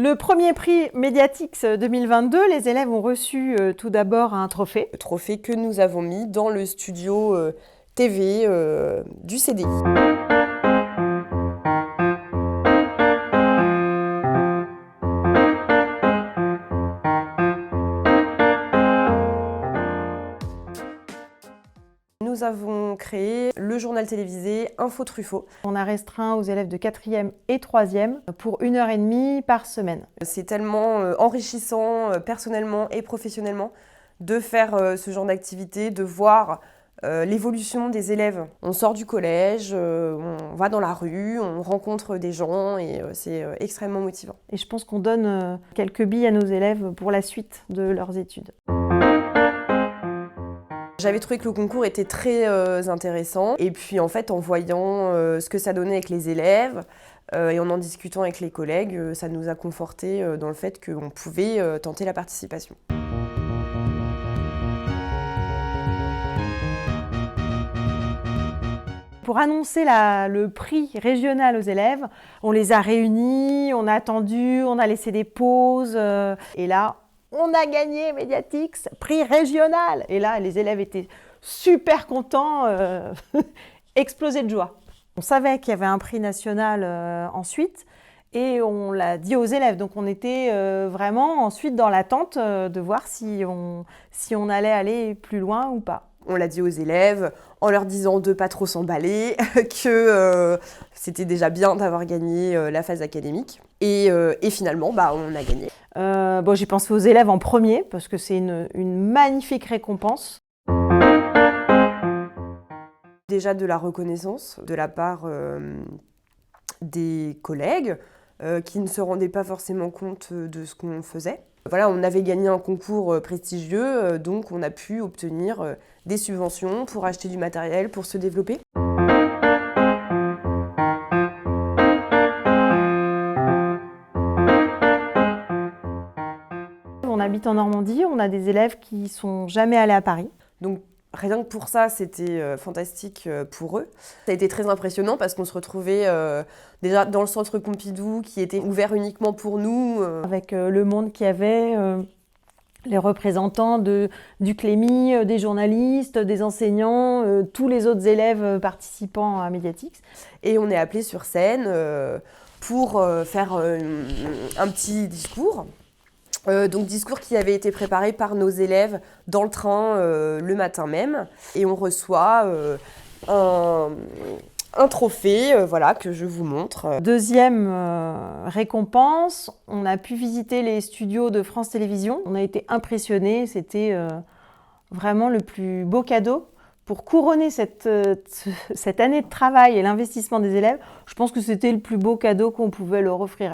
Le premier prix Mediatix 2022, les élèves ont reçu tout d'abord un trophée. Le trophée que nous avons mis dans le studio TV du CDI. Nous avons créé le journal télévisé Info Truffaut. On a restreint aux élèves de 4e et 3e pour 1h30 par semaine. C'est tellement enrichissant personnellement et professionnellement de faire ce genre d'activité, de voir l'évolution des élèves. On sort du collège, on va dans la rue, on rencontre des gens et c'est extrêmement motivant. Et je pense qu'on donne quelques billes à nos élèves pour la suite de leurs études. J'avais trouvé que le concours était très intéressant et puis en fait en voyant ce que ça donnait avec les élèves et en discutant avec les collègues, ça nous a confortés dans le fait qu'on pouvait tenter la participation. Pour annoncer le prix régional aux élèves, on les a réunis, on a attendu, on a laissé des pauses et là, on a gagné Mediatix, prix régional. Et là, les élèves étaient super contents, explosés de joie. On savait qu'il y avait un prix national ensuite et on l'a dit aux élèves. Donc on était vraiment ensuite dans l'attente de voir si on allait aller plus loin ou pas. On l'a dit aux élèves en leur disant de ne pas trop s'emballer, que c'était déjà bien d'avoir gagné la phase académique. Et finalement, on a gagné. J'ai pensé aux élèves en premier parce que c'est une magnifique récompense. Déjà de la reconnaissance de la part des collègues qui ne se rendaient pas forcément compte de ce qu'on faisait. Voilà, on avait gagné un concours prestigieux, donc on a pu obtenir des subventions pour acheter du matériel, pour se développer. On habite en Normandie, on a des élèves qui ne sont jamais allés à Paris. Donc rien que pour ça, c'était fantastique pour eux. Ça a été très impressionnant parce qu'on se retrouvait déjà dans le centre Pompidou qui était ouvert uniquement pour nous. Avec le monde qu'il y avait, les représentants du Clémy, des journalistes, des enseignants, tous les autres élèves participant à Mediatix. Et on est appelé sur scène pour faire un petit discours. Donc discours qui avait été préparé par nos élèves dans le train le matin même. Et on reçoit un trophée que je vous montre. Deuxième récompense, on a pu visiter les studios de France Télévisions. On a été impressionnés, c'était vraiment le plus beau cadeau. Pour couronner cette année de travail et l'investissement des élèves, je pense que c'était le plus beau cadeau qu'on pouvait leur offrir.